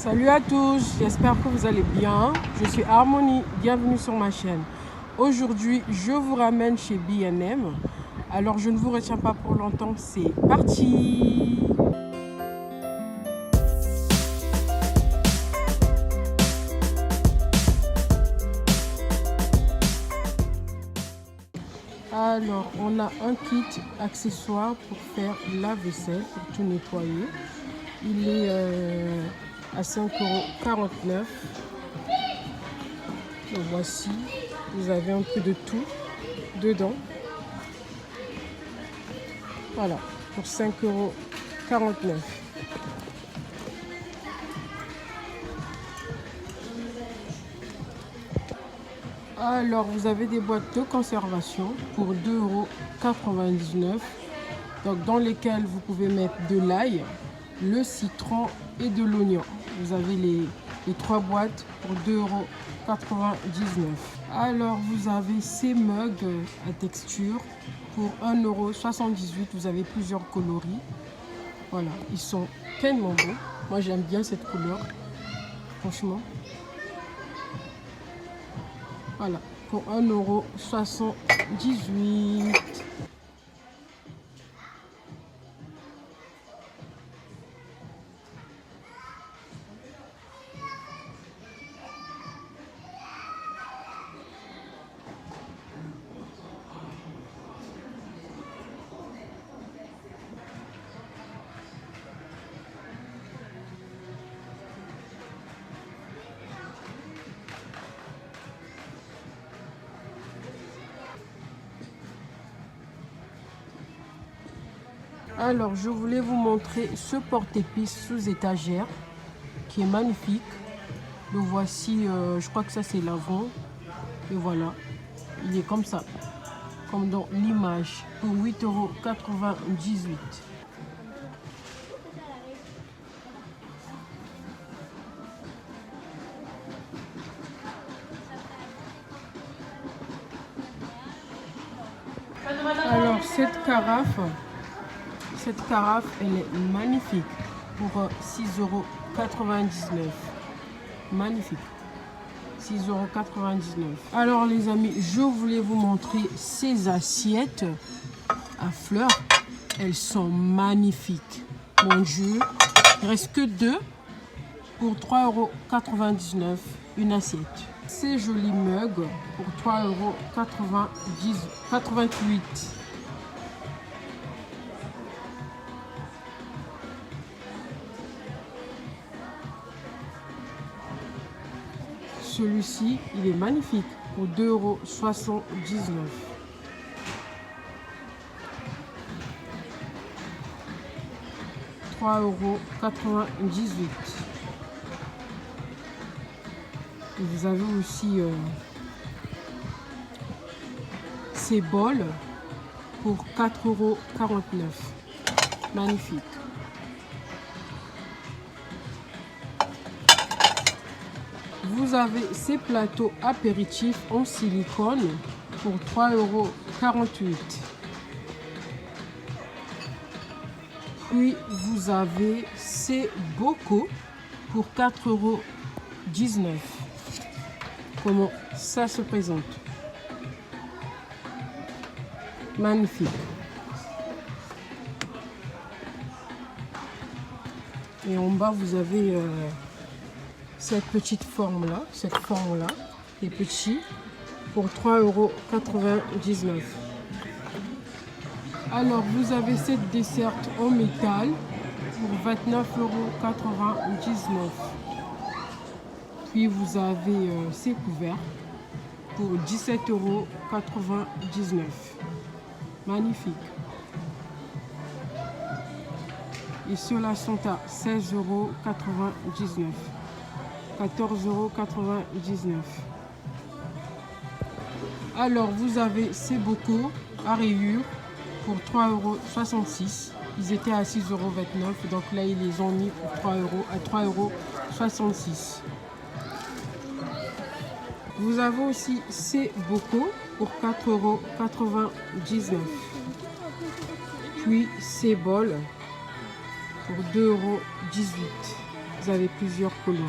Salut à tous, j'espère que vous allez bien. Je suis Harmonie, bienvenue sur ma chaîne. Aujourd'hui, je vous ramène chez B&M. Alors, je ne vous retiens pas pour longtemps, c'est parti! Alors, on a un kit accessoire pour faire la vaisselle, pour tout nettoyer. Il est à 5,49 €. Donc voici, vous avez un peu de tout dedans. Voilà, pour 5,49 €. Alors, vous avez des boîtes de conservation pour 2,99 €. Donc, dans lesquelles vous pouvez mettre de l'ail, le citron et de l'oignon. Vous avez les 3 boîtes pour 2,99 €. Alors, vous avez ces mugs à texture pour 1,78 €. Vous avez plusieurs coloris. Voilà, ils sont tellement beaux. Moi, j'aime bien cette couleur, franchement. Voilà, pour 1,78 €. Alors, je voulais vous montrer ce porte-épices sous étagère qui est magnifique. Le voici, je crois que ça c'est l'avant. Et voilà, il est comme ça, comme dans l'image, pour 8,98 €. Alors, cette carafe, elle est magnifique pour 6,99 €. Magnifique. 6,99 €. Alors les amis, je voulais vous montrer ces assiettes à fleurs. Elles sont magnifiques. Mon Dieu, il ne reste que 2 pour 3,99 € une assiette. Ces jolis mugs pour 3,88 €. Celui-ci, il est magnifique pour 2,79 €. €3,98 €. Et vous avez aussi ces bols pour 4,49 €. Magnifique. Vous avez ces plateaux apéritifs en silicone pour 3,48 €. Puis vous avez ces bocaux pour 4,19 €. Comment ça se présente? Magnifique. Et en bas, vous avez cette petite forme-là, les petits, pour 3,99 €. Alors, vous avez cette desserte en métal pour 29,99 €. Puis, vous avez ces couverts pour 17,99 €. Magnifique. Et ceux-là sont à 16,99 €. 14,99 €. Alors, vous avez ces bocaux à rayures pour 3,66 €. Ils étaient à 6,29 €, donc là, ils les ont mis pour 3 € à 3,66 €. Vous avez aussi ces bocaux pour 4,99 €. Puis ces bols pour 2,18 €. vous avez plusieurs coloris.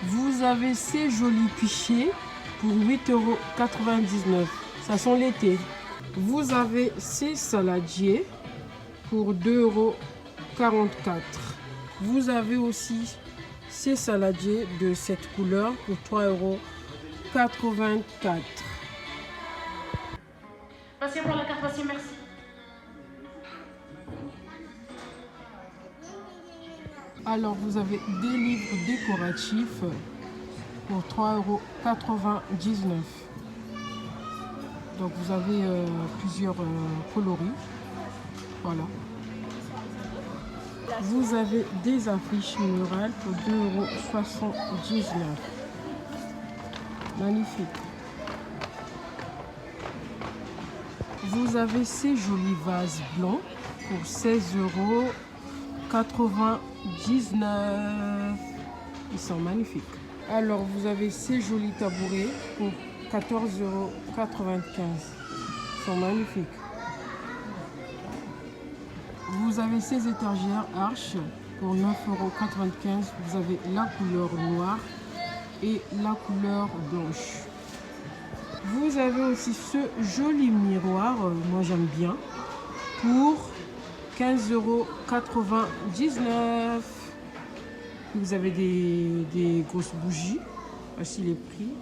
Vous avez ces jolis pichets pour 8,99 €. Ça sent l'été. Vous avez ces saladiers pour 2,44 €. Vous avez aussi ces saladiers de cette couleur pour 3,84 €. Passez pour la carte, passez, merci. Alors vous avez des livres décoratifs pour 3,99 €. Donc vous avez plusieurs coloris. Voilà. Vous avez des affiches murales pour 2,79 €. Magnifique. Vous avez ces jolis vases blancs pour 16,99 €. Ils sont magnifiques. Alors vous avez ces jolis tabourets pour 14,95 €. Ils sont magnifiques. Vous avez ces étagères Arches pour 9,95 €. Vous avez la couleur noire et la couleur blanche. Vous avez aussi ce joli miroir, moi j'aime bien, pour 15,99 €. Vous avez des grosses bougies. Voici les prix.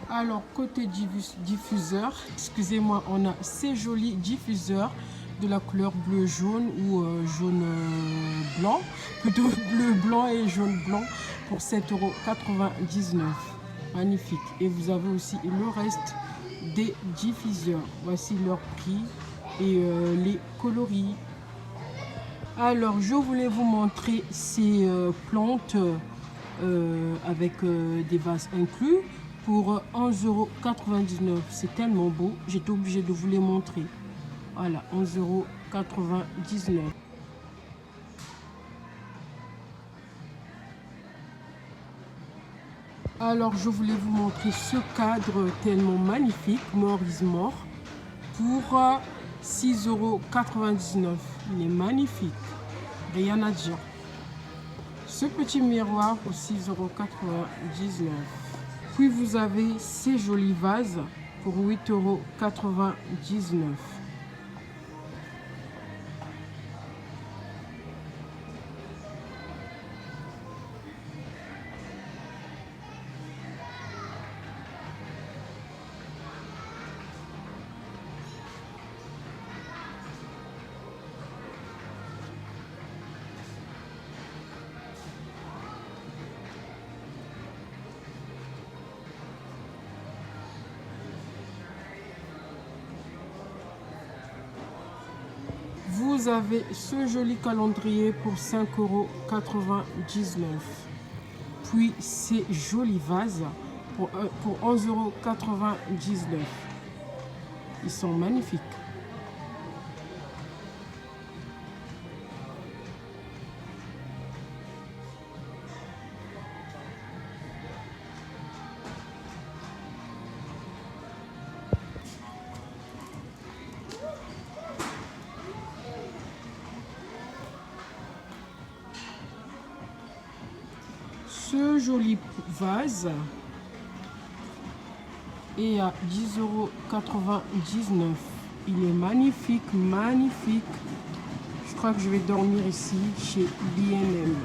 Alors, côté diffuseur, excusez-moi, on a ces jolis diffuseurs de la couleur bleu-jaune ou jaune-blanc. Plutôt bleu-blanc et jaune-blanc pour 7,99 €. Magnifique. Et vous avez aussi le reste des diffuseurs. Voici leur prix et les coloris. Alors, je voulais vous montrer ces plantes avec des vases inclus pour 11,99 €. C'est tellement beau, j'étais obligée de vous les montrer. Voilà, 11,99 €. Alors, je voulais vous montrer ce cadre tellement magnifique, More is More, pour 6,99 €. Il est magnifique, rien à dire. Ce petit miroir pour 6,99 €. Puis vous avez ces jolis vases pour 8,99 €. Vous avez ce joli calendrier pour 5,99 €. Puis ces jolis vases pour 11,99 €. Ils sont magnifiques. Ce joli vase est à 10,99 €. Il est magnifique, magnifique. Je crois que je vais dormir ici chez B&M.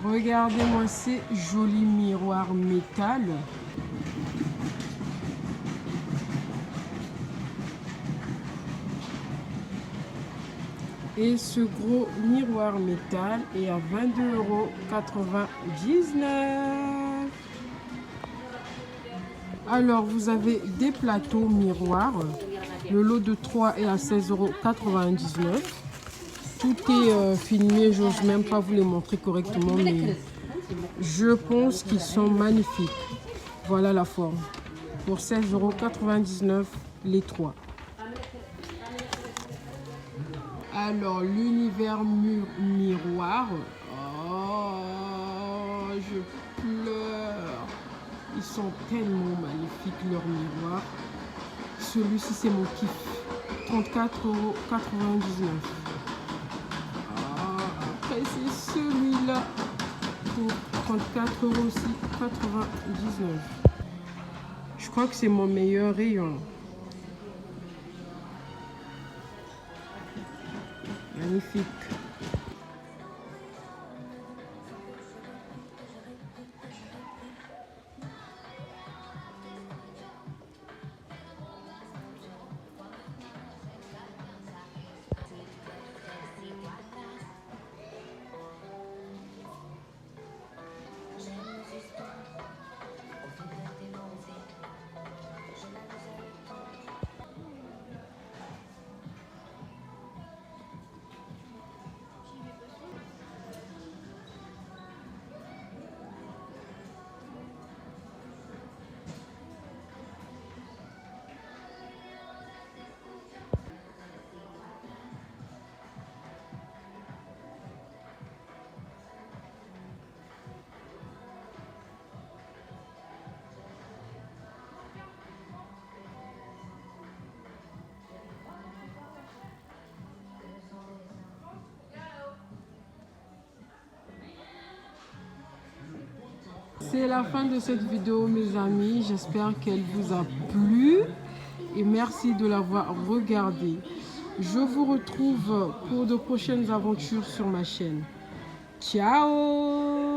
Regardez-moi ces jolis miroirs métal. Et ce gros miroir métal est à 22,99 €. Alors, vous avez des plateaux miroirs. Le lot de 3 est à 16,99 €. Tout est filmé, j'ose même pas vous les montrer correctement, mais je pense qu'ils sont magnifiques. Voilà la forme. Pour 16,99 € les 3. Alors, l'univers miroir. Oh, je pleure. Ils sont tellement magnifiques, leurs miroirs. Celui-ci, c'est mon kiff. 34,99 €. Après, c'est celui-là pour 34 € aussi, 99. Je crois que c'est mon meilleur rayon. Magnifique. C'est la fin de cette vidéo, mes amis. J'espère qu'elle vous a plu et merci de l'avoir regardée. Je vous retrouve pour de prochaines aventures sur ma chaîne. Ciao!